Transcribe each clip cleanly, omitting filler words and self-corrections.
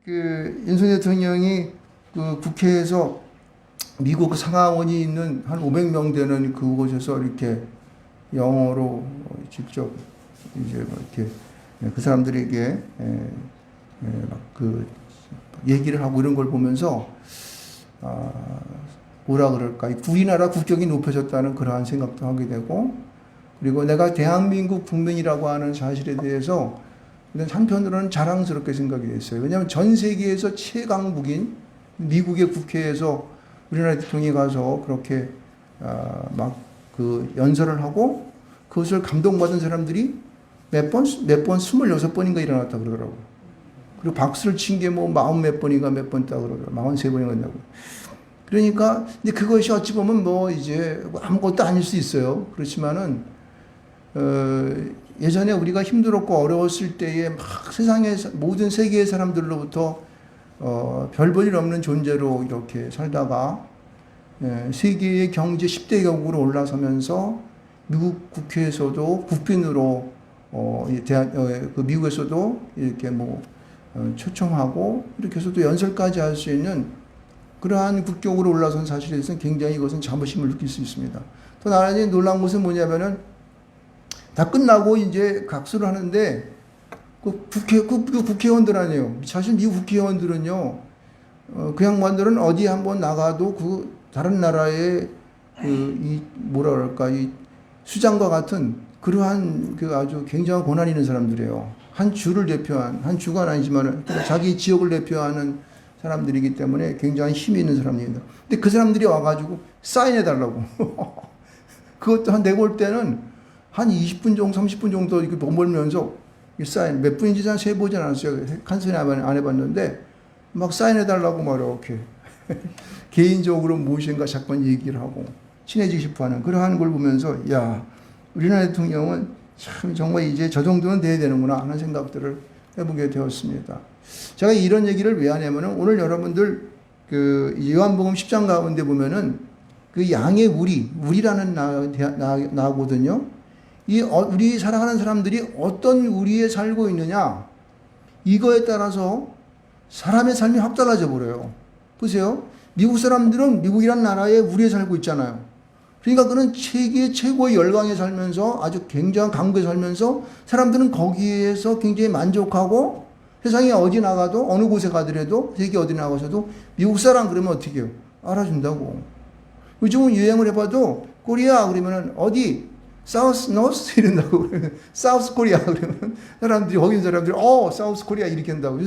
윤석열 대통령이 그 국회에서 미국 그 상하원이 있는 한 500명 되는 그곳에서 이렇게 영어로 직접 이제 뭐 이렇게 그 사람들에게 그 얘기를 하고 이런 걸 보면서 뭐라 그럴까, 우리나라 국격이 높아졌다는 그러한 생각도 하게 되고, 그리고 내가 대한민국 국민이라고 하는 사실에 대해서 한편으로는 자랑스럽게 생각이 됐어요. 왜냐하면 전 세계에서 최강국인 미국의 국회에서 우리나라 대통령이 가서 그렇게 막 그 연설을 하고 그것을 감동받은 사람들이 몇 번? 26번인가 일어났다 그러더라고요. 그리고 박수를 친 게 뭐 40 몇 번인가 몇 번 있다 그러더라고요. 43번인가 한다고. 그러니까, 근데 그것이 어찌 보면 뭐 이제 아무것도 아닐 수 있어요. 그렇지만은, 예전에 우리가 힘들었고 어려웠을 때에 막 세상의 모든 세계의 사람들로부터 별 볼 일 없는 존재로 이렇게 살다가 세계의 경제 10대 경국으로 올라서면서 미국 국회에서도 국빈으로 그 미국에서도 이렇게 뭐 초청하고 이렇게 해서도 연설까지 할 수 있는 그러한 국격으로 올라선 사실에 대해서는 굉장히 이것은 자부심을 느낄 수 있습니다. 또 나란히 놀라운 것은 뭐냐면은 다 끝나고 이제 각수를 하는데 그 국회의원들 아니에요. 사실 미국 국회의원들은요, 그 양반들은 어디 한번 나가도 그 다른 나라의 이 뭐라 그럴까, 이 수장과 같은 그러한 그 아주 굉장한 권한 있는 사람들이에요. 한 주를 대표한, 한 주가 아니지만 자기 지역을 대표하는 사람들이기 때문에 굉장히 힘이 있는 사람입니다. 근데 그 사람들이 와가지고 사인해달라고. 그것도 내가 볼 때는 한 20분 정도, 30분 정도 이렇게 머물면서 사인, 몇 분인지 잘 세보진 않았어요. 칸선이 안 해봤는데, 막 사인해달라고 막 이렇게. 개인적으로 무엇인가 자꾸 얘기를 하고, 친해지고 싶어 하는 그러한 걸 보면서, 야, 우리나라 대통령은 참 정말 이제 저 정도는 돼야 되는구나 하는 생각들을 해보게 되었습니다. 제가 이런 얘기를 왜 하냐면은 오늘 여러분들 그 요한복음 10장 가운데 보면은 그 양의 우리라는 나거든요. 우리 사랑하는 사람들이 어떤 우리에 살고 있느냐, 이거에 따라서 사람의 삶이 확 달라져 버려요. 보세요. 미국 사람들은 미국이라는 나라에 우리에 살고 있잖아요. 그러니까 그는 세계 최고의 열강에 살면서 아주 굉장한 강국에 살면서 사람들은 거기에서 굉장히 만족하고 세상에 어디 나가도 어느 곳에 가더라도 세계 어디 나가서도 미국 사람 그러면 어떻게 해요? 알아준다고. 요즘은 유행을 해봐도 코리아 그러면은 어디 사우스 노스 이런다고 사우스 코리아 그러면 사람들이 거기 있는 사람들이 사우스 코리아 이렇게 한다고.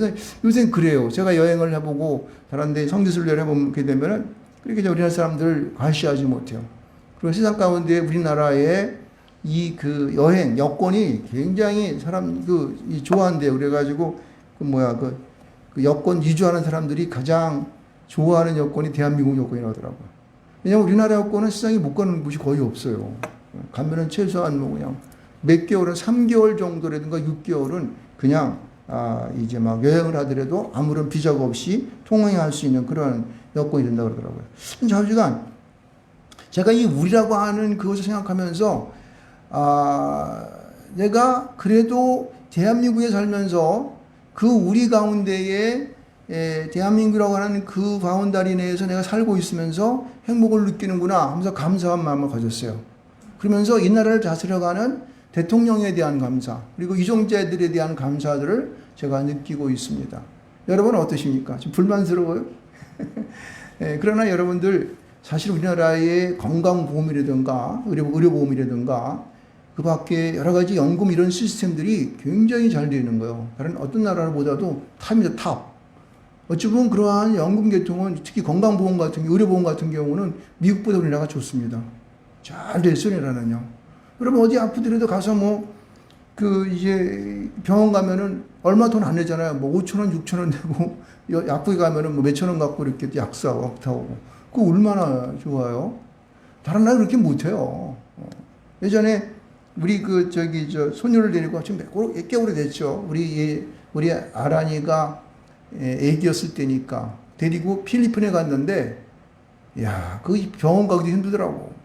요새 그래요. 제가 여행을 해보고 다른 데 성지순례를 해보게 되면은 그렇게 우리나라 사람들 과시하지 못해요. 그리고 세상 가운데 우리나라의 이 그 여행 여권이 굉장히 좋아한대요. 그래가지고 그 여권 이주하는 사람들이 가장 좋아하는 여권이 대한민국 여권이라고 하더라고요. 왜냐면 우리나라 여권은 세상에 못 가는 곳이 거의 없어요. 가면은 최소한 뭐 그냥 몇 개월은 3개월 정도라든가 6개월은 그냥 이제 막 여행을 하더라도 아무런 비자가 없이 통행할 수 있는 그런 여건이 된다고 그러더라고요. 잠시간 제가 이 우리라고 하는 그것을 생각하면서 내가 그래도 대한민국에 살면서 그 우리 가운데에 대한민국이라고 하는 그 바운다리 내에서 내가 살고 있으면서 행복을 느끼는구나 하면서 감사한 마음을 가졌어요. 그러면서 이 나라를 다스려가는 대통령에 대한 감사, 그리고 이종자들에 대한 감사들을 제가 느끼고 있습니다. 여러분은 어떠십니까? 좀 불만스러워요? 그러나 여러분들 사실 우리나라의 건강보험이라든가 의료보험이라든가 그 밖에 여러 가지 연금 이런 시스템들이 굉장히 잘 되어 있는 거예요. 다른 어떤 나라보다도 탑입니다, 탑. 어찌 보면 그러한 연금 계통은 특히 건강보험 같은 의료보험 같은 경우는 미국보다 우리나라가 좋습니다. 잘 됐어요, 우리나라는요. 여러분 어디 아프더라도 가서 이제 병원 가면은 얼마 돈 안 내잖아요. 뭐 5,000원, 6,000원 내고 약국에 가면은 뭐 몇천 원 갖고 이렇게 약 사고 그거 얼마나 좋아요. 다른 나라 그렇게 못해요. 예전에 우리 손녀를 데리고 지금 꽤 오래됐죠. 우리 아란이가 애기였을 때니까 데리고 필리핀에 갔는데, 야, 그 병원 가기도 힘들더라고.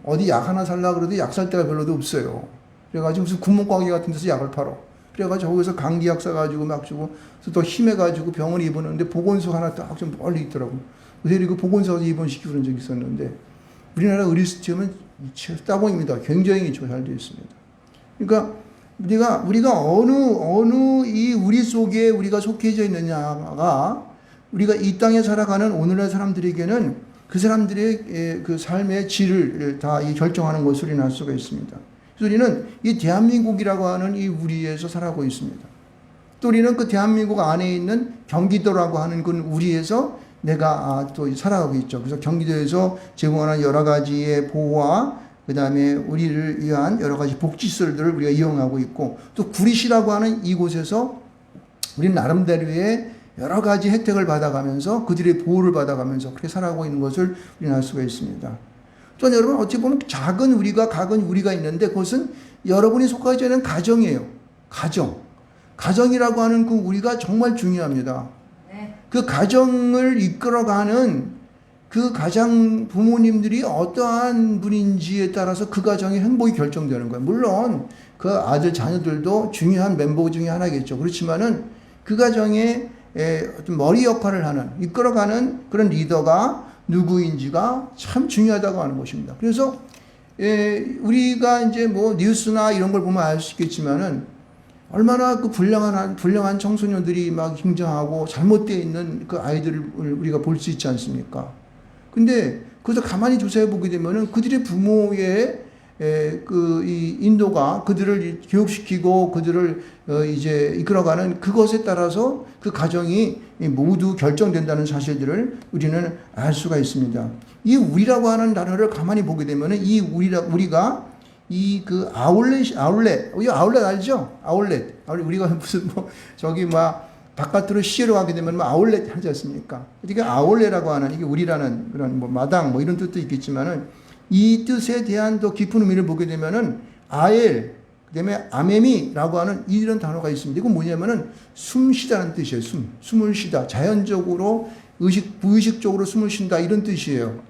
어디 약 하나 살라 그래도 약 살 데가 별로도 없어요. 그래가지고 무슨 구멍가게 같은 데서 약을 팔어. 그래가지고 거기서 감기약 사가지고 막 주고, 또 힘해가지고 병원에 입원했는데 보건소 하나 딱 좀 멀리 있더라고. 그래서 보건소 가서 입원시키고 그런 적이 있었는데, 우리나라 의료 시스템은 따봉입니다. 굉장히 잘 되어 있습니다. 그러니까 우리가 어느 이 우리 속에 우리가 속해져 있느냐가 우리가 이 땅에 살아가는 오늘날 사람들에게는 그 사람들의 그 삶의 질을 다 결정하는 것으로 인할 수가 있습니다. 그래서 우리는 이 대한민국이라고 하는 이 우리에서 살아가고 있습니다. 또 우리는 그 대한민국 안에 있는 경기도라고 하는 그 우리에서 내가 또 살아가고 있죠. 그래서 경기도에서 제공하는 여러 가지의 보호와 그 다음에 우리를 위한 여러 가지 복지시설들을 우리가 이용하고 있고, 또 구리시라고 하는 이곳에서 우리는 나름대로의 여러 가지 혜택을 받아가면서 그들의 보호를 받아가면서 그렇게 살아가고 있는 것을 우리는 알 수가 있습니다. 또 여러분 어찌 보면 작은 우리가 있는데 그것은 여러분이 속하지 않은 가정이에요. 가정이라고 하는 그 우리가 정말 중요합니다. 그 가정을 이끌어가는 그 가장 부모님들이 어떠한 분인지에 따라서 그 가정의 행복이 결정되는 거예요. 물론 그 아들 자녀들도 중요한 멤버 중에 하나겠죠. 그렇지만은 그 가정의 어떤 머리 역할을 하는, 이끌어가는 그런 리더가 누구인지가 참 중요하다고 하는 것입니다. 그래서 우리가 이제 뭐 뉴스나 이런 걸 보면 알 수 있겠지만은 얼마나 그 불량한 청소년들이 막 행정하고 잘못되어 있는 그 아이들을 우리가 볼 수 있지 않습니까? 근데 그래서 가만히 조사해 보게 되면은 그들의 부모의 이 인도가 그들을 교육시키고 그들을 이제 이끌어가는 그것에 따라서 그 가정이 모두 결정된다는 사실들을 우리는 알 수가 있습니다. 이 우리라고 하는 단어를 가만히 보게 되면은 이 우리가 이 그 아울렛 알죠? 아울렛 우리가 무슨 저기 바깥으로 시외로 가게 되면 아울렛 하지 않습니까? 그러니까 아울렛이라고 하는 이게 우리라는 그런 마당 이런 뜻도 있겠지만은 이 뜻에 대한 더 깊은 의미를 보게 되면은 그다음에 아메미라고 하는 이런 단어가 있습니다. 이건 뭐냐면은 숨 쉬다는 뜻이에요. 숨을 쉬다. 자연적으로 무의식적으로 숨을 쉰다 이런 뜻이에요.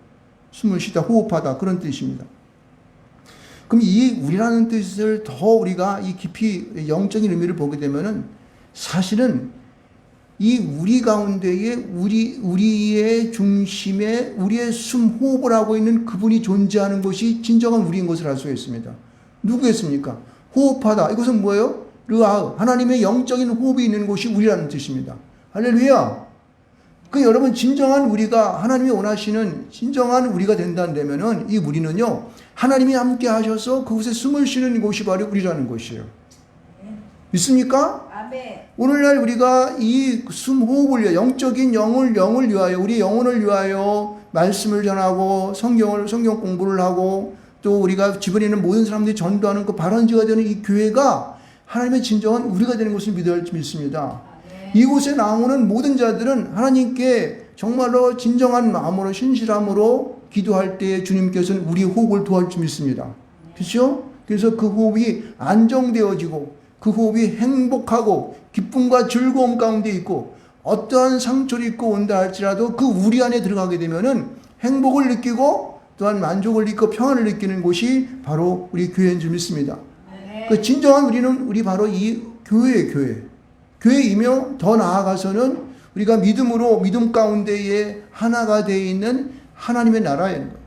숨을 쉬다, 호흡하다 그런 뜻입니다. 그럼 이 우리라는 뜻을 더 우리가 이 깊이 영적인 의미를 보게 되면은 사실은 이 우리 가운데에 우리의 중심에 우리의 숨 호흡을 하고 있는 그분이 존재하는 것이 진정한 우리인 것을 알 수가 있습니다. 누구겠습니까? 호흡하다. 이것은 뭐예요? 르아흐. 하나님의 영적인 호흡이 있는 곳이 우리라는 뜻입니다. 할렐루야. 그 여러분 진정한 우리가 하나님이 원하시는 진정한 우리가 된다면은 이 우리는요 하나님이 함께 하셔서 그곳에 숨을 쉬는 곳이 바로 우리라는 것이에요. 믿습니까? 아멘. 오늘날 우리가 이 숨 호흡을 위하여 영적인 영을 위하여 우리 영혼을 위하여 말씀을 전하고 성경 공부를 하고 또 우리가 주변에 있는 모든 사람들이 전도하는 그 발원지가 되는 이 교회가 하나님의 진정한 우리가 되는 것을 믿습니다. 이곳에 나오는 모든 자들은 하나님께 정말로 진정한 마음으로 신실함으로 기도할 때 주님께서는 우리 호흡을 도와줄 줄 믿습니다. 그렇죠? 그래서 그 호흡이 안정되어지고 그 호흡이 행복하고 기쁨과 즐거움 가운데 있고 어떠한 상처를 입고 온다 할지라도 그 우리 안에 들어가게 되면은 행복을 느끼고 또한 만족을 느끼고 평안을 느끼는 곳이 바로 우리 교회인 줄 믿습니다. 그 진정한 우리 바로 이 교회이며 더 나아가서는 우리가 믿음 가운데에 하나가 되어 있는 하나님의 나라인 거예요.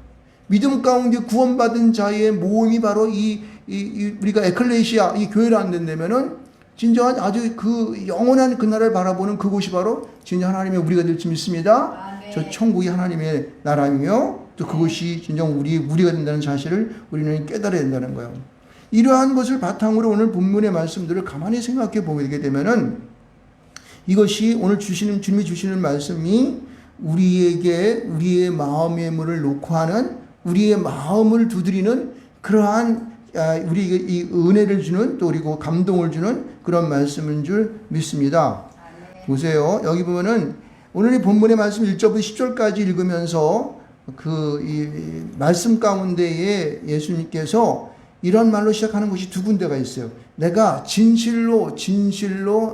믿음 가운데 구원받은 자의 모임이 바로 우리가 에클레시아 이 교회를 안 된다면은 진정한 아주 그 영원한 그 나라를 바라보는 그곳이 바로 진정 하나님의 우리가 될 줄 믿습니다. 저 천국이 하나님의 나라이며 또 그것이 진정 우리가 된다는 사실을 우리는 깨달아야 된다는 거예요. 이러한 것을 바탕으로 오늘 본문의 말씀들을 가만히 생각해 보게 되면은 이것이 오늘 주님이 주시는 말씀이 우리에게 우리의 마음의 문을 놓고 하는 우리의 마음을 두드리는 그러한 우리에게 이 은혜를 주는 또 그리고 감동을 주는 그런 말씀인 줄 믿습니다. 보세요. 여기 보면은 오늘 이 본문의 말씀 1절부터 10절까지 읽으면서 이 말씀 가운데에 예수님께서 이런 말로 시작하는 것이 두 군데가 있어요. 내가 진실로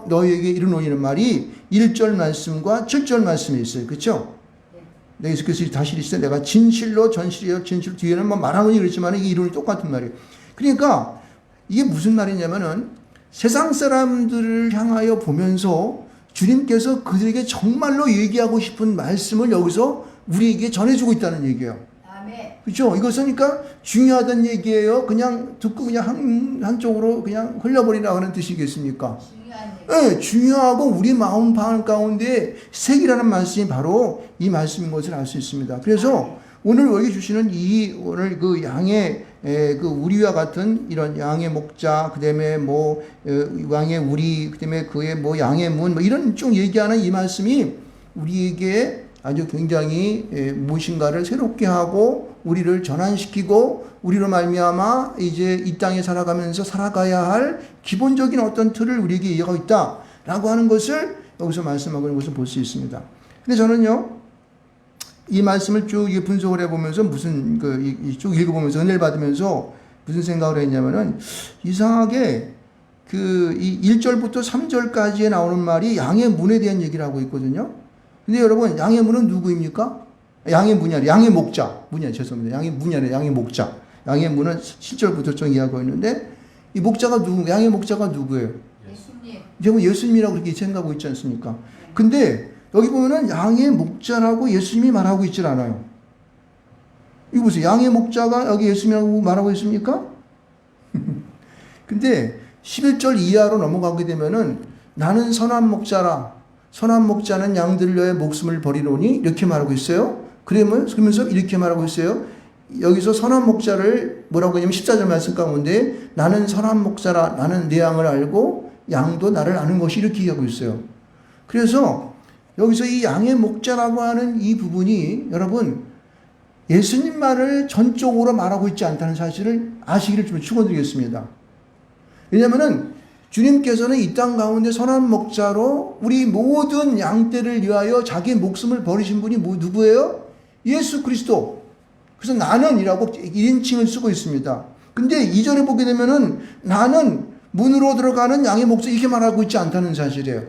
너희에게 이르노니는 말이 1절 말씀과 7절 말씀이 있어요. 그렇죠? 네. 예수께서 다시 이르시되 내가 진실로 진실 뒤에는 말하노니 그랬지만 이게 이론이 똑같은 말이에요. 그러니까 이게 무슨 말이냐면은 세상 사람들을 향하여 보면서 주님께서 그들에게 정말로 얘기하고 싶은 말씀을 여기서 우리에게 전해주고 있다는 얘기예요. 그렇죠? 이것은 그러니까 중요하다는 얘기예요. 그냥 듣고 그냥 한쪽으로 그냥 흘려버리라 하는 뜻이겠습니까? 네, 중요하고 우리 마음 가운데 새기라는 말씀이 바로 이 말씀인 것을 알 수 있습니다. 그래서 오늘 여기 주시는 오늘 그 양의 그 우리와 같은 이런 양의 목자, 그 다음에 뭐 양의 우리, 그 다음에 그의 뭐 양의 문, 뭐 이런 쭉 얘기하는 이 말씀이 우리에게 아주 굉장히 무엇인가를 새롭게 하고 우리를 전환시키고 우리로 말미암아 이제 이 땅에 살아가면서 살아가야 할 기본적인 어떤 틀을 우리에게 이해하고 있다라고 하는 것을 여기서 말씀하고 있는 것을 볼 수 있습니다. 근데 저는요, 이 말씀을 쭉 분석을 해보면서 쭉 읽어보면서 은혜를 받으면서 무슨 생각을 했냐면은 이상하게 이 1절부터 3절까지에 나오는 말이 양의 문에 대한 얘기를 하고 있거든요. 근데 여러분, 양의 문은 누구입니까? 양의 문이 아니라 양의 목자. 죄송합니다. 양의 문이 아니라 양의 목자. 양의 문은 7절부터 좀 이야기하고 있는데 이 목자가 양의 목자가 누구예요? 예수님. 제가 예수님이라고 그렇게 생각하고 있지 않습니까? 근데 여기 보면은 양의 목자라고 예수님이 말하고 있질 않아요. 이거 보세요. 양의 목자가 여기 예수님이라고 말하고 있습니까? 근데 11절 이하로 넘어가게 되면은 나는 선한 목자라. 선한 목자는 양들을 위하여 목숨을 버리노니 이렇게 말하고 있어요. 그러면서 이렇게 말하고 있어요. 여기서 선한 목자를 뭐라고 하냐면 14절 말씀 가운데 나는 선한 목자라. 나는 내 양을 알고 양도 나를 아는 것이 이렇게 얘기하고 있어요. 그래서 여기서 이 양의 목자라고 하는 이 부분이 여러분 예수님만을 전적으로 말하고 있지 않다는 사실을 아시기를 좀 축원드리겠습니다. 왜냐하면은 주님께서는 이 땅 가운데 선한 목자로 우리 모든 양떼를 위하여 자기 목숨을 버리신 분이 누구예요? 예수 그리스도. 그래서 나는이라고 1인칭을 쓰고 있습니다. 근데 2절에 보게 되면은 나는 문으로 들어가는 양의 목자 이렇게 말하고 있지 않다는 사실이에요.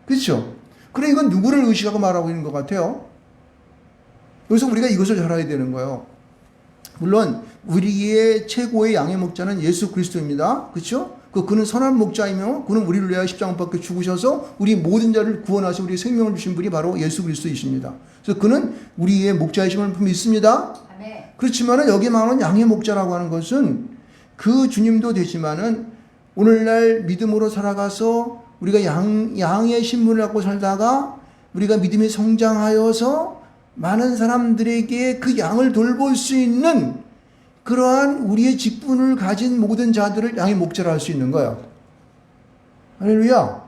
그렇죠? 그래 이건 누구를 의식하고 말하고 있는 것 같아요? 여기서 우리가 이것을 잘 알아야 되는 거예요. 물론 우리의 최고의 양의 목자는 예수 그리스도입니다. 그렇죠? 그는 선한 목자이며 그는 우리를 위하여 십자가 못 박혀 죽으셔서 우리 모든 자를 구원하시 우리 생명을 주신 분이 바로 예수 그리스도이십니다. 그래서 그는 우리의 목자이심을 믿습니다. 아멘. 그렇지만은 여기 말하는 양의 목자라고 하는 것은 그 주님도 되지만은 오늘날 믿음으로 살아가서 우리가 양의 신분을 갖고 살다가 우리가 믿음이 성장하여서 많은 사람들에게 그 양을 돌볼 수 있는 그러한 우리의 직분을 가진 모든 자들을 양의 목자라 할 수 있는 거예요. 할렐루야.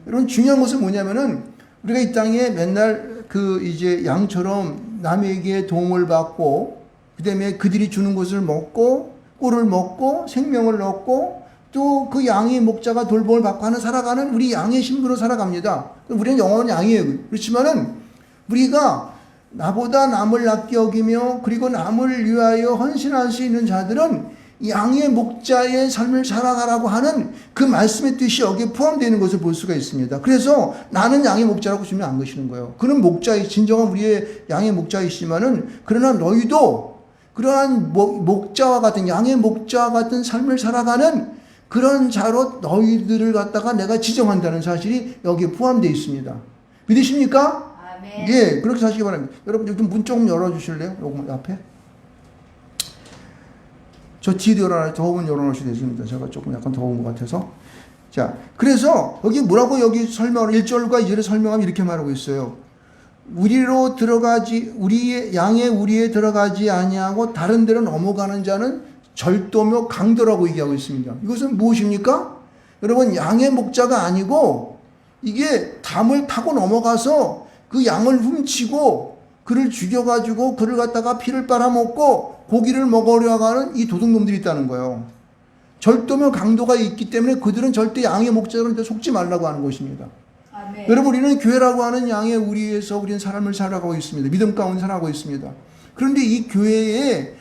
여러분 중요한 것은 뭐냐면은 우리가 이 땅에 맨날 이제 양처럼 남에게 도움을 받고 그다음에 그들이 주는 것을 먹고 꿀을 먹고 생명을 얻고 또 그 양의 목자가 돌봄을 받고 하는 살아가는 우리 양의 신분으로 살아갑니다. 우리는 영원한 양이에요. 그렇지만은 우리가 나보다 남을 낫게 여기며 그리고 남을 위하여 헌신할 수 있는 자들은 양의 목자의 삶을 살아가라고 하는 그 말씀의 뜻이 여기에 포함되어 있는 것을 볼 수가 있습니다. 그래서 나는 양의 목자라고 주면 안 것이는 거예요. 그는 진정한 우리의 양의 목자이시지만은 그러나 너희도 그러한 목자와 같은 양의 목자와 같은 삶을 살아가는 그런 자로 너희들을 갖다가 내가 지정한다는 사실이 여기에 포함되어 있습니다. 믿으십니까? 예, 그렇게 사시기 바랍니다. 여러분, 좀 문 조금 열어주실래요? 요거 앞에. 저 뒤도 더운 열어놓으셔도 되십니다. 제가 조금 약간 더운 것 같아서. 자, 그래서 여기 뭐라고 여기 1절과 2절에 설명하면 이렇게 말하고 있어요. 양의 우리에 들어가지 아니하고 다른 데로 넘어가는 자는 절도며 강도라고 얘기하고 있습니다. 이것은 무엇입니까? 여러분, 양의 목자가 아니고 이게 담을 타고 넘어가서 그 양을 훔치고 그를 죽여가지고 그를 갖다가 피를 빨아먹고 고기를 먹으려고 하는 이 도둑놈들이 있다는 거예요. 절도며 강도가 있기 때문에 그들은 절대 양의 목자들한테 속지 말라고 하는 것입니다. 아멘. 여러분 우리는 교회라고 하는 양의 우리에서 우리는 삶을 살아가고 있습니다. 믿음 가운데 살아가고 있습니다. 그런데 이 교회에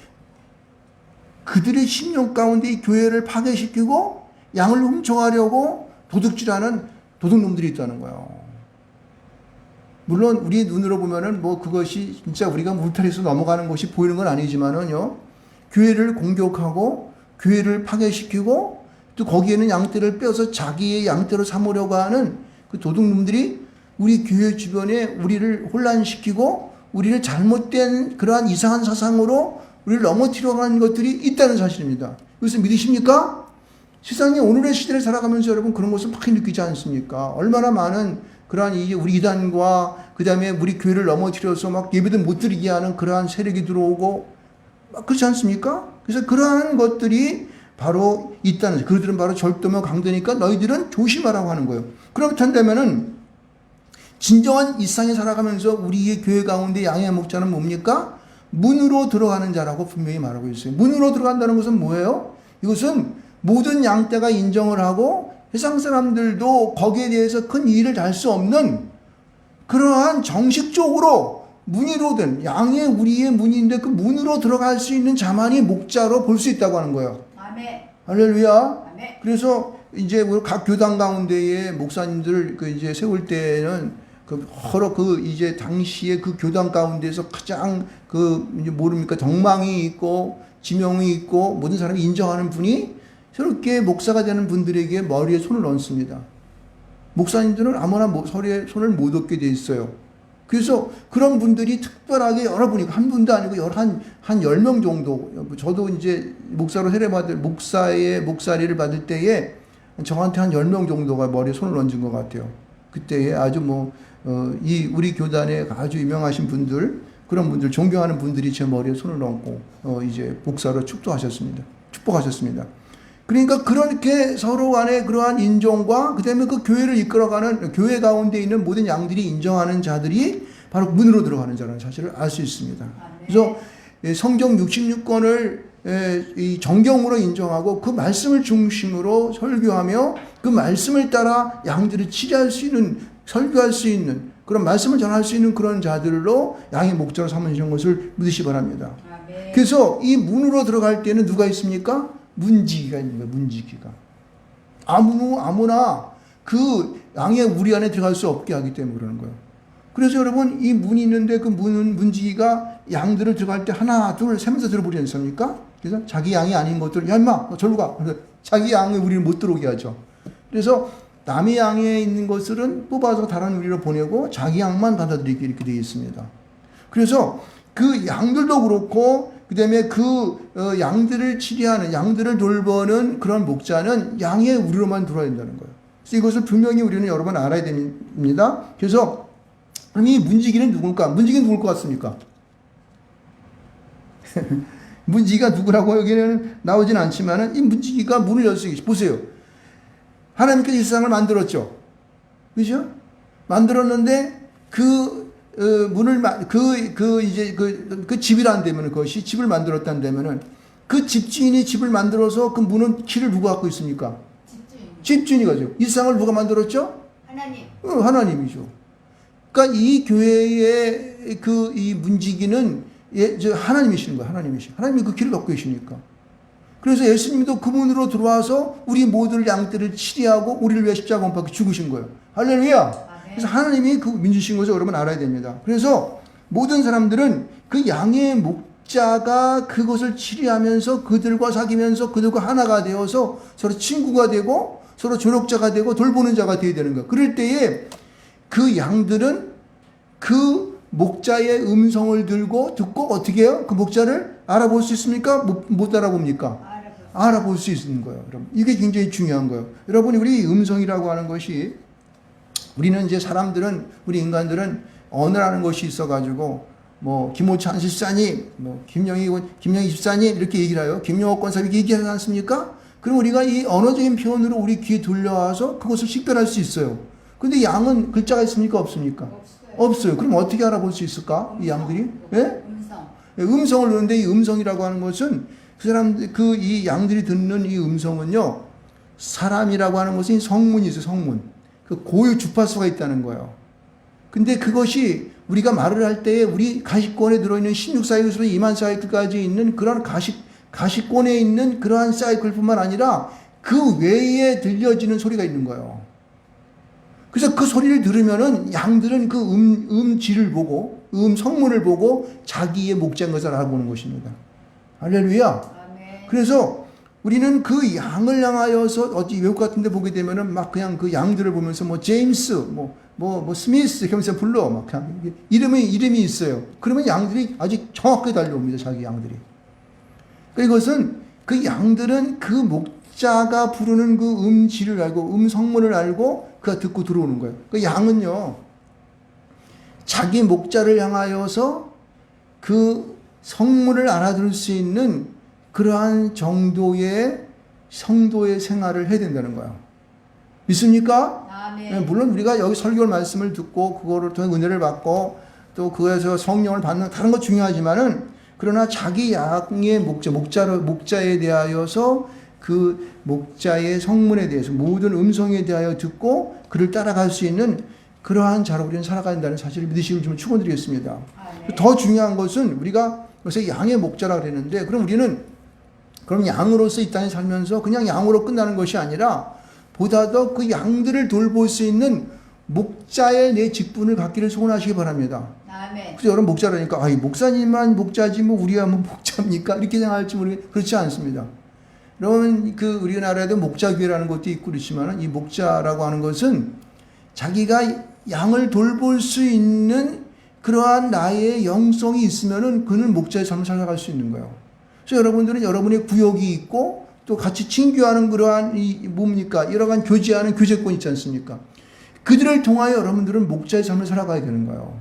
그들의 심령 가운데 이 교회를 파괴시키고 양을 훔쳐가려고 도둑질하는 도둑놈들이 있다는 거예요. 물론 우리 눈으로 보면은 그것이 진짜 우리가 울타리에서 넘어가는 것이 보이는 건 아니지만은요, 교회를 공격하고 교회를 파괴시키고 또 거기에는 양떼를 빼서 자기의 양떼로 삼으려고 하는 그 도둑놈들이 우리 교회 주변에 우리를 혼란시키고 우리를 잘못된 그러한 이상한 사상으로 우리를 넘어뜨리려고 하는 것들이 있다는 사실입니다. 이것을 믿으십니까? 세상에 오늘의 시대를 살아가면서 여러분 그런 것을 많이 느끼지 않습니까? 얼마나 많은 그러한 우리 이단과 그 다음에 우리 교회를 넘어뜨려서 막 예배도 못 드리게 하는 그러한 세력이 들어오고 막 그렇지 않습니까? 그래서 그러한 것들이 바로 있다는, 그들은 바로 절도며 강도니까 너희들은 조심하라고 하는 거예요. 그렇다면은 진정한 일상에 살아가면서 우리의 교회 가운데 양의 목자는 뭡니까? 문으로 들어가는 자라고 분명히 말하고 있어요. 문으로 들어간다는 것은 뭐예요? 이것은 모든 양떼가 인정을 하고 세상 사람들도 거기에 대해서 큰 이의를 달 수 없는 그러한 정식적으로 문의로 된 양의 우리의 문인데 그 문으로 들어갈 수 있는 자만이 목자로 볼 수 있다고 하는 거예요. 아멘. 할렐루야. 아멘. 그래서 이제 우리 각 교당 가운데에 목사님들 그 이제 세울 때는 그 여러 그 이제 당시에 그 교당 가운데서 가장 그 이제 모릅니까 덕망이 있고 지명이 있고 모든 사람이 인정하는 분이 저렇게 목사가 되는 분들에게 머리에 손을 얹습니다. 목사님들은 아무나 머리에 손을 못 얹게 돼 있어요. 그래서 그런 분들이 특별하게 여러분이 한 분도 아니고 한 10명 정도, 저도 이제 목사로 세례받을, 목사의 목사리를 받을 때에 저한테 한 10명 정도가 머리에 손을 얹은 것 같아요. 그때에 아주 이 우리 교단에 아주 유명하신 분들, 그런 분들, 존경하는 분들이 제 머리에 손을 얹고, 이제 목사로 축복하셨습니다. 그러니까 그렇게 서로 간에 그러한 인정과 그 다음에 그 교회를 이끌어가는 교회 가운데 있는 모든 양들이 인정하는 자들이 바로 문으로 들어가는 자라는 사실을 알 수 있습니다. 그래서 성경 66권을 이 정경으로 인정하고 그 말씀을 중심으로 설교하며 그 말씀을 따라 양들을 치료할 수 있는, 설교할 수 있는 그런 말씀을 전할 수 있는 그런 자들로 양의 목자로 삼으시는 것을 믿으시 바랍니다. 아멘. 그래서 이 문으로 들어갈 때는 누가 있습니까? 문지기가 있는 거예요. 문지기가 아무나 그 양의 우리 안에 들어갈 수 없게 하기 때문에 그러는 거예요. 그래서 여러분 이 문이 있는데 그 문지기가 양들을 들어갈 때 하나 둘 세면서 들어보지 않습니까? 그래서 자기 양이 아닌 것들 야 임마 너 절로 가. 그래서 자기 양을 우리를 못 들어오게 하죠. 그래서 남의 양에 있는 것들은 뽑아서 다른 우리로 보내고 자기 양만 받아들이게 이렇게 되어 있습니다. 그래서 그 양들도 그렇고 그 다음에 양들을 치리하는, 양들을 돌보는 그런 목자는 양의 우리로만 들어야 된다는 거예요. 그래서 이것을 분명히 우리는 여러 번 알아야 됩니다. 그래서 그럼 이 문지기는 누굴까? 문지기는 누굴 것 같습니까? 문지기가 누구라고 여기는 나오진 않지만은 이 문지기가 문을 열 수 있게 보세요. 하나님께서 이 세상을 만들었죠. 그죠? 만들었는데 문을 그 집이란 되면 그것이 집을 만들었다는 되면은 그 집주인이 집을 만들어서 그 문은 키를 누가 갖고 있습니까? 집주인이 가죠. 이 세상을 누가 만들었죠? 하나님. 하나님이죠. 그러니까 이 교회의 이 문지기는 하나님이시는 거예요. 하나님이 그 길을 갖고 계시니까. 그래서 예수님도 그 문으로 들어와서 우리 모두를 양떼를 치리하고 우리를 위해 십자가 못 박혀 죽으신 거예요. 할렐루야. 그래서 하나님이 그 민주신 것을 여러분 알아야 됩니다. 그래서 모든 사람들은 그 양의 목자가 그것을 치리하면서 그들과 사귀면서 그들과 하나가 되어서 서로 친구가 되고 서로 조력자가 되고 돌보는 자가 되어야 되는 거예요. 그럴 때에 그 양들은 그 목자의 음성을 듣고 어떻게 해요? 그 목자를 알아볼 수 있습니까? 못 알아봅니까? 알아볼 수 있는 거예요. 여러분. 이게 굉장히 중요한 거예요. 여러분, 우리 음성이라고 하는 것이 우리는 이제 사람들은, 우리 인간들은 언어라는 것이 있어가지고, 김호찬 집사님, 김영희 집사님, 이렇게 얘기를 해요. 김영호 권사님 이렇게 얘기하지 않습니까? 그럼 우리가 이 언어적인 표현으로 우리 귀에 들려와서 그것을 식별할 수 있어요. 근데 양은 글자가 있습니까? 없습니까? 없어요. 그럼 어떻게 알아볼 수 있을까? 이 양들이? 예? 음성을 듣는데 이 음성이라고 하는 것은 이 양들이 듣는 이 음성은요, 사람이라고 하는 것은 성문이 있어요, 성문. 그 고유 주파수가 있다는 거예요. 근데 그것이 우리가 말을 할 때에 우리 가시권에 들어있는 16사이클에서 2만 사이클까지 있는 그런 가시권에 있는 그러한 사이클뿐만 아니라 그 외에 들려지는 소리가 있는 거예요. 그래서 그 소리를 들으면은 양들은 그 음질을 보고, 성문을 보고 자기의 목자인 것을 알아보는 것입니다. 할렐루야. 아멘. 그래서 우리는 그 양을 향하여서 어디 외국 같은 데 보게 되면은 막 그냥 그 양들을 보면서 뭐 제임스, 뭐 스미스 이러면서 불러. 막 그냥 이름이 있어요. 그러면 양들이 아주 정확하게 달려옵니다. 자기 양들이. 이것은 그 양들은 그 목자가 부르는 그 음질을 알고 음성문을 알고 그가 듣고 들어오는 거예요. 그 양은요. 자기 목자를 향하여서 그 성문을 알아들을 수 있는 그러한 정도의 성도의 생활을 해야 된다는 거예요. 믿습니까? 아멘. 물론 우리가 여기 설교 말씀을 듣고 그거를 통해 은혜를 받고 또 그에서 성령을 받는 다른 것 중요하지만은 그러나 자기 양의 목자에 대하여서 그 목자의 성문에 대해서 모든 음성에 대하여 듣고 그를 따라갈 수 있는 그러한 자로 우리는 살아가야 한다는 사실을 믿으시길 좀 축원드리겠습니다. 더 중요한 것은 우리가 그래서 양의 목자라 그랬는데 그럼 우리는 그럼 양으로서 이 땅에 살면서 그냥 양으로 끝나는 것이 아니라 보다 더 그 양들을 돌볼 수 있는 목자의 내 직분을 갖기를 소원하시기 바랍니다. 아멘. 그래서 여러분 목자라니까 목사님만 목자지 뭐 우리야 뭐 목자입니까? 이렇게 생각할지 모르겠는데 그렇지 않습니다. 여러분 그 우리나라에도 목자교회라는 것도 있고 그렇지만 이 목자라고 하는 것은 자기가 양을 돌볼 수 있는 그러한 나의 영성이 있으면은 그는 목자의 삶을 살아갈 수 있는 거예요. 그래서 여러분들은 여러분의 구역이 있고 또 같이 친교하는 그러한 뭡니까? 여러 가지 교제하는 교제권 있지 않습니까? 그들을 통하여 여러분들은 목자의 삶을 살아가야 되는 거예요.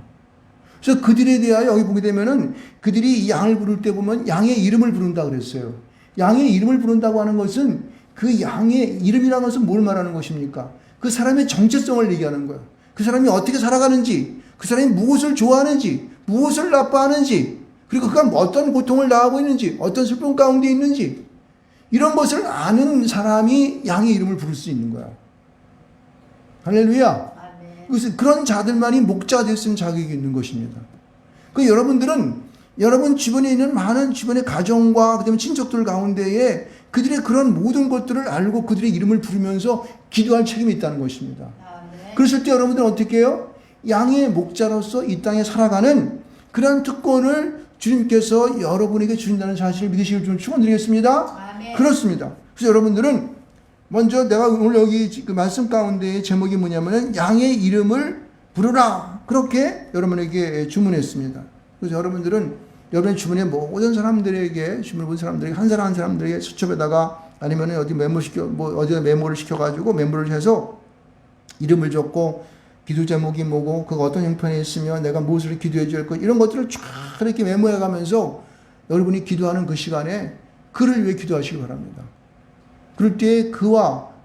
그래서 그들에 대하여 여기 보게 되면은 그들이 양을 부를 때 보면 양의 이름을 부른다 그랬어요. 양의 이름을 부른다고 하는 것은 그 양의 이름이라는 것은 뭘 말하는 것입니까? 그 사람의 정체성을 얘기하는 거예요. 그 사람이 어떻게 살아가는지, 그 사람이 무엇을 좋아하는지, 무엇을 나빠하는지, 그리고 그가 어떤 고통을 당하고 있는지, 어떤 슬픔 가운데 있는지, 이런 것을 아는 사람이 양의 이름을 부를 수 있는 거야. 할렐루야. 그래서 그런 자들만이 목자가 될 수 있는 자격이 있는 것입니다. 그 여러분들은 여러분 주변에 있는 많은 주변의 가정과 그다음에 친척들 가운데에 그들의 그런 모든 것들을 알고 그들의 이름을 부르면서 기도할 책임이 있다는 것입니다. 그랬을 때 여러분들은 어떻게 해요? 양의 목자로서 이 땅에 살아가는 그런 특권을 주님께서 여러분에게 주신다는 사실을 믿으시길 좀 축원드리겠습니다. 그렇습니다. 그래서 여러분들은 먼저 내가 오늘 여기 그 말씀 가운데의 제목이 뭐냐면은 양의 이름을 부르라. 그렇게 여러분에게 주문했습니다. 그래서 여러분들은 여러분의 주문에 모든 사람들에게 주문을 본 사람들에게 한 사람 한 사람들에게 수첩에다가 아니면은 어디 어디 메모를 시켜가지고 메모를 해서 이름을 적고 기도 제목이 뭐고 그가 어떤 형편에 있으면 내가 무엇을 기도해 줄 것 이런 것들을 쫙 이렇게 메모해 가면서 여러분이 기도하는 그 시간에 그를 위해 기도하시기 바랍니다. 그럴 때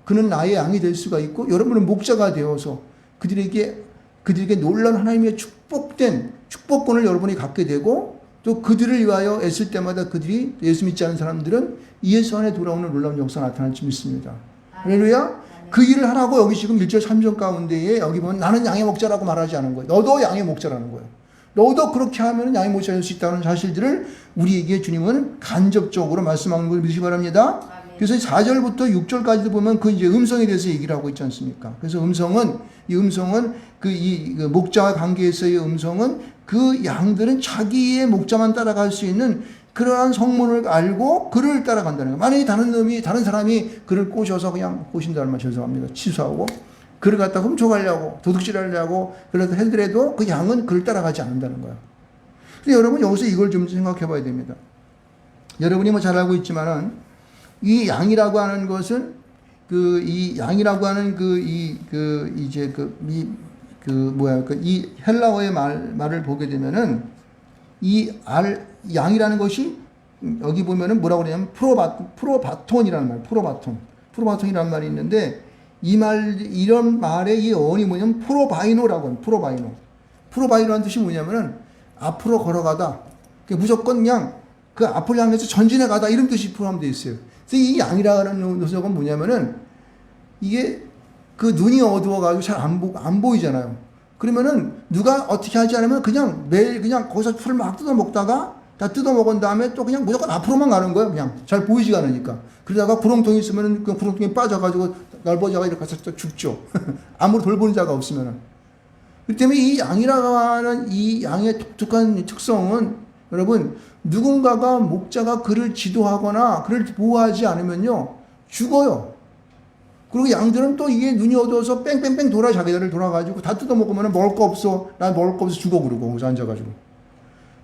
그는 나의 양이 될 수가 있고 여러분은 목자가 되어서 그들에게 놀라운 하나님의 축복권을 여러분이 갖게 되고 또 그들을 위하여 애쓸 때마다 그들이 예수 믿지 않은 사람들은 예수 안에 돌아오는 놀라운 역사가 나타날 줄 믿습니다. 할렐루야. 그 일을 하라고 여기 지금 1절 3절 가운데에 여기 보면 나는 양의 목자라고 말하지 않은 거예요. 너도 양의 목자라는 거예요. 너도 그렇게 하면 양의 목자가 될 수 있다는 사실들을 우리에게 주님은 간접적으로 말씀하는 걸 믿으시기 바랍니다. 그래서 4절부터 6절까지도 보면 그 이제 음성에 대해서 얘기를 하고 있지 않습니까? 그래서 이 음성은 그 목자와 관계에서의 음성은 그 양들은 자기의 목자만 따라갈 수 있는 그러한 성문을 알고 그를 따라간다는 거예요. 만약에 다른 사람이 그를 꼬신다는 말 죄송합니다. 취소하고 그를 갖다 훔쳐가려고 도둑질하려고 그래도 해더라도 그 양은 그를 따라가지 않는다는 거예요. 근데 여러분 여기서 이걸 좀 생각해 봐야 됩니다. 여러분이 뭐 잘 알고 있지만은 이 양이라고 하는 것은 이 헬라어의 말을 보게 되면은 양이라는 것이 여기 보면은 뭐라고 그러냐면 프로바톤이라는 말, 프로바톤이라는 말이 있는데 이런 말의 이 어원이 뭐냐면 프로바이노라고 해요. 프로바이노라는 뜻이 뭐냐면은 앞으로 걸어가다. 무조건 그냥 그 앞을 향해서 전진해 가다 이런 뜻이 포함되어 있어요. 그래서 이 양이라는 녀석은 뭐냐면은 이게 그 눈이 어두워가지고 잘 안 보이잖아요. 그러면은 누가 어떻게 하지 않으면 매일 거기서 풀을 막 뜯어먹다가 다 뜯어먹은 다음에 또 그냥 무조건 앞으로만 가는 거예요. 그냥 잘 보이지가 않으니까. 그러다가 구렁통이 있으면은 그 구렁통에 빠져가지고 넓어져가 이렇게 가서 또 죽죠. 아무리 돌보는 자가 없으면은. 그렇기 때문에 이 양이라고 하는 이 양의 독특한 특성은 여러분, 누군가가 목자가 그를 지도하거나 그를 보호하지 않으면요, 죽어요. 그리고 양들은 또 이게 눈이 어두워서 뺑뺑뺑 돌아 자기들을 돌아가지고 다 뜯어먹으면 먹을 거 없어. 나 먹을 거 없어 죽어 그러고 거기서 앉아가지고.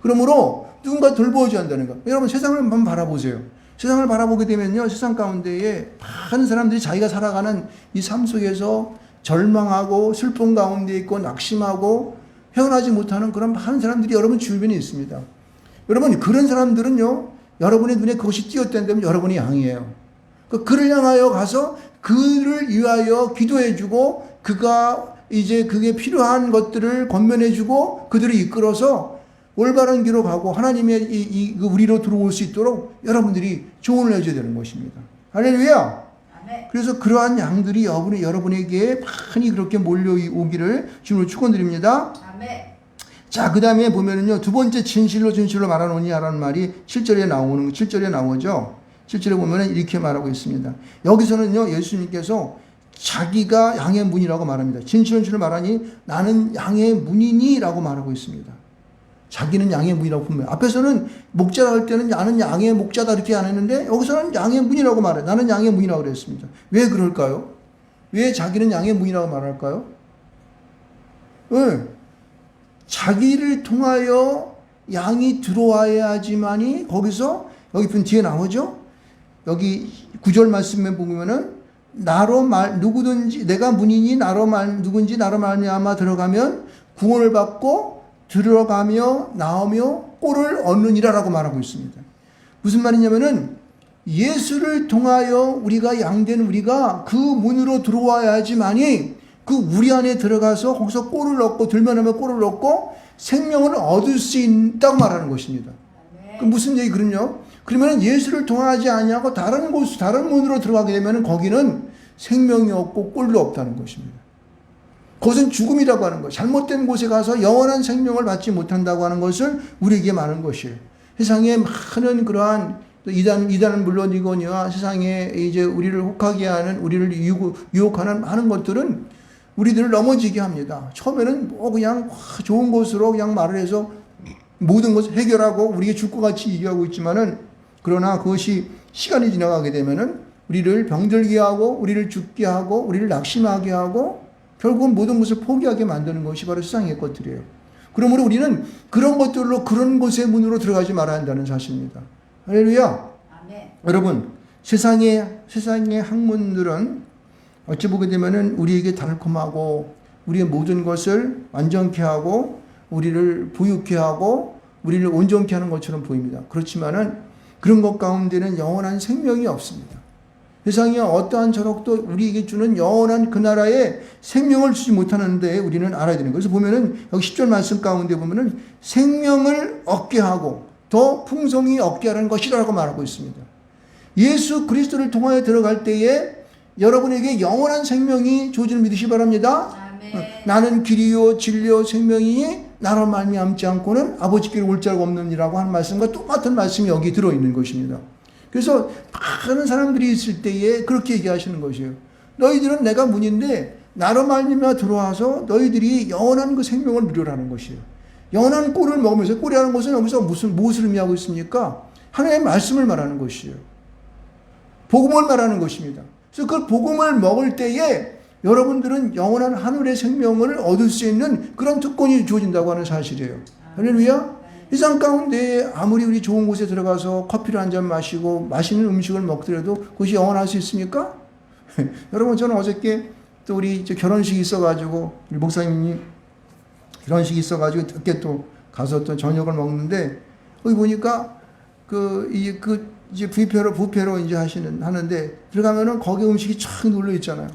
그러므로 누군가 돌보아줘야 한다는 거. 여러분 세상을 한번 바라보세요. 세상을 바라보게 되면요, 세상 가운데에 많은 사람들이 자기가 살아가는 이 삶 속에서 절망하고 슬픔 가운데 있고 낙심하고 헤어나지 못하는 그런 많은 사람들이 여러분 주변에 있습니다. 여러분 그런 사람들은요, 여러분의 눈에 그것이 띄었다면 여러분이 양이에요. 그를 향하여 가서 그를 위하여 기도해주고 그가 이제 그게 필요한 것들을 권면해주고 그들을 이끌어서 올바른 길로 가고 하나님의 우리로 들어올 수 있도록 여러분들이 조언을 해줘야 되는 것입니다. 할렐루야. 그래서 그러한 양들이 여러분에게 많이 그렇게 몰려오기를 주님으로 축원드립니다. 자, 그 다음에 보면은요, 두 번째 진실로 말하노니 하라는 말이 7절에 나오죠. 7절에 보면은 이렇게 말하고 있습니다. 여기서는요, 예수님께서 자기가 양의 문이라고 말합니다. 진실로 말하니 나는 양의 문이니 라고 말하고 있습니다. 자기는 양의 문이라고 분명히. 앞에서는 목자라 할 때는 나는 양의 목자다 이렇게 안 했는데 여기서는 양의 문이라고 말해요. 나는 양의 문이라고 그랬습니다. 왜 그럴까요? 왜 자기는 양의 문이라고 말할까요? 왜? 자기를 통하여 양이 들어와야지만이 거기서 여기 뒤에 나오죠? 여기 9절 말씀에 보면은 누구든지 내가 문이니 누군지 나로 말미암아 들어가면 구원을 받고 들어가며 나오며 꼴을 얻느니라라고 말하고 있습니다. 무슨 말이냐면은 예수를 통하여 우리가 양된 우리가 그 문으로 들어와야지만이 그 우리 안에 들어가서 거기서 꼴을 얻고 들면하면 꼴을 얻고 생명을 얻을 수 있다고 말하는 것입니다. 그 무슨 얘기 그럼요? 그러면 예수를 통하지 아니하고 다른 문으로 들어가게 되면 거기는 생명이 없고 꼴도 없다는 것입니다. 그것은 죽음이라고 하는 거예요. 잘못된 곳에 가서 영원한 생명을 받지 못한다고 하는 것을 우리에게 말하는 것이에요. 세상에 많은 그러한 이단은 물론이거니와 세상에 이제 우리를 혹하게 하는, 우리를 유혹하는 많은 것들은 우리들을 넘어지게 합니다. 처음에는 그냥 좋은 것으로 그냥 말을 해서 모든 것을 해결하고 우리에게 줄 것 같이 얘기하고 있지만은, 그러나 그것이 시간이 지나가게 되면은 우리를 병들게 하고 우리를 죽게 하고 우리를 낙심하게 하고 결국은 모든 것을 포기하게 만드는 것이 바로 세상의 것들이에요. 그러므로 우리는 그런 것들로 그런 곳의 문으로 들어가지 말아야 한다는 사실입니다. 할렐루야. 아멘. 여러분, 세상의 학문들은 어찌 보게 되면은 우리에게 달콤하고 우리의 모든 것을 완전케 하고 우리를 부유케 하고 우리를 온전케 하는 것처럼 보입니다. 그렇지만은 그런 것 가운데는 영원한 생명이 없습니다. 세상에 어떠한 저력도 우리에게 주는 영원한 그 나라에 생명을 주지 못하는데 우리는 알아야 되는 거예요. 그래서 보면은 여기 10절 말씀 가운데 보면은 생명을 얻게 하고 더 풍성히 얻게 하는 것이라고 말하고 있습니다. 예수 그리스도를 통하여 들어갈 때에 여러분에게 영원한 생명이 주어지는 믿으시 바랍니다. 아멘. 나는 길이요 진리요 생명이니 나로 말미암지 않고는 아버지께로 올 자가 없느니라고 하는 말씀과 똑같은 말씀이 여기 들어있는 것입니다. 그래서 많은 사람들이 있을 때에 그렇게 얘기하시는 것이에요. 너희들은 내가 문인데 나로 말미암아 들어와서 너희들이 영원한 그 생명을 누려라는 것이에요. 영원한 꼴을 먹으면서, 꼴이라는 것은 여기서 무엇을 의미하고 있습니까? 하나님의 말씀을 말하는 것이에요. 복음을 말하는 것입니다. 그래서 그 복음을 먹을 때에 여러분들은 영원한 하늘의 생명을 얻을 수 있는 그런 특권이 주어진다고 하는 사실이에요. 할렐루야. 세상 가운데 아무리 우리 좋은 곳에 들어가서 커피를 한 잔 마시고 맛있는 음식을 먹더라도 그것이 영원할 수 있습니까? 여러분, 저는 어저께 또 우리 결혼식이 있어가지고 우리 목사님이 결혼식이 있어가지고 늦게 또 가서 또 저녁을 먹는데 거기 보니까 이제 부페로 이제 하는데 들어가면은 거기 음식이 쫙 눌러 있잖아요.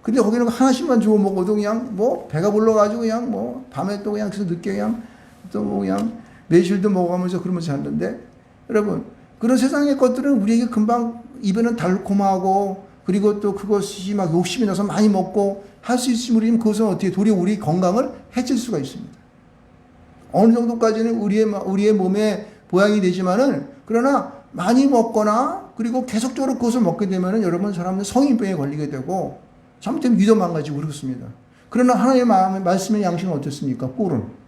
근데 거기는 하나씩만 주워 먹어도 그냥 배가 불러가지고 그냥 밤에 또 그냥 그래서 늦게 그냥 또 그냥 매실도 먹어가면서 그러면서 잤는데, 여러분, 그런 세상의 것들은 우리에게 금방 입에는 달콤하고 그리고 또 그것이 막 욕심이 나서 많이 먹고 할 수 있으면 그것은 어떻게 도리어 우리 건강을 해칠 수가 있습니다. 어느 정도까지는 우리의 몸에 보양이 되지만은, 그러나 많이 먹거나 그리고 계속적으로 그것을 먹게 되면은 여러분 사람은 성인병에 걸리게 되고 잘못되면 위도 망가지고 그렇습니다. 그러나 하나님의 말씀의 양식은 어떻습니까? 꿀은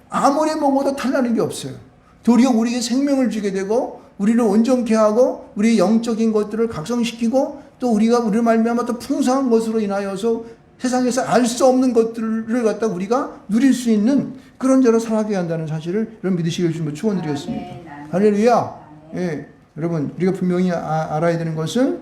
아무리 먹어도 탈나는 게 없어요. 도리어 우리에게 생명을 주게 되고 우리를 온전케 하고 우리의 영적인 것들을 각성시키고 또 우리를 말미암아 또 풍성한 것으로 인하여서 세상에서 알 수 없는 것들을 갖다 우리가 누릴 수 있는 그런 자로 살아가야 한다는 사실을 여러분 믿으시길 주님으로 축원드리겠습니다. 할렐루야. 예, 여러분 우리가 분명히 알아야 되는 것은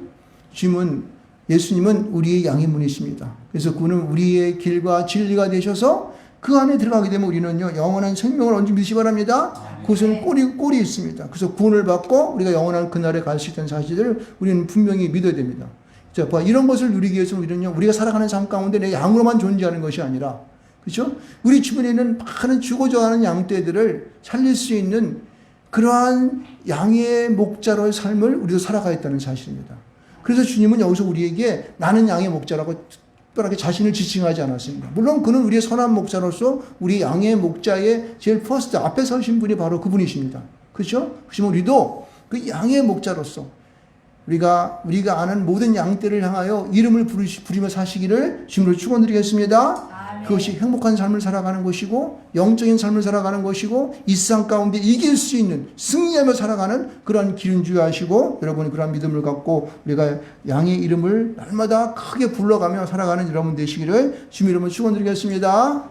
예수님은 우리의 양의문이십니다. 그래서 그분은 우리의 길과 진리가 되셔서 그 안에 들어가게 되면 우리는요 영원한 생명을 언제 믿으시 바랍니다. 그것은 꼴이 있습니다. 그래서 구원을 받고 우리가 영원한 그날에 갈 수 있다는 사실을 우리는 분명히 믿어야 됩니다. 자, 이런 것을 누리기 위해서 우리는요 우리가 살아가는 삶 가운데 내 양으로만 존재하는 것이 아니라 그렇죠? 우리 주변에 있는 많은 죽어져가는 양떼들을 살릴 수 있는 그러한 양의 목자로의 삶을 우리도 살아가야 했다는 사실입니다. 그래서 주님은 여기서 우리에게 나는 양의 목자라고 특별하게 자신을 지칭하지 않았습니다. 물론 그는 우리의 선한 목자로서 우리 양의 목자의 제일 퍼스트 앞에 서신 분이 바로 그분이십니다. 그렇죠? 그렇지만 우리도 그 양의 목자로서 우리가 아는 모든 양떼를 향하여 이름을 부리며 사시기를 주님으로 축원드리겠습니다. 그것이 행복한 삶을 살아가는 것이고 영적인 삶을 살아가는 것이고 이 세상 가운데 이길 수 있는 승리하며 살아가는 그러한 길인 줄 아시고 여러분이 그러한 믿음을 갖고 우리가 양의 이름을 날마다 크게 불러가며 살아가는 여러분 되시기를 주님 이름으로 축원드리겠습니다.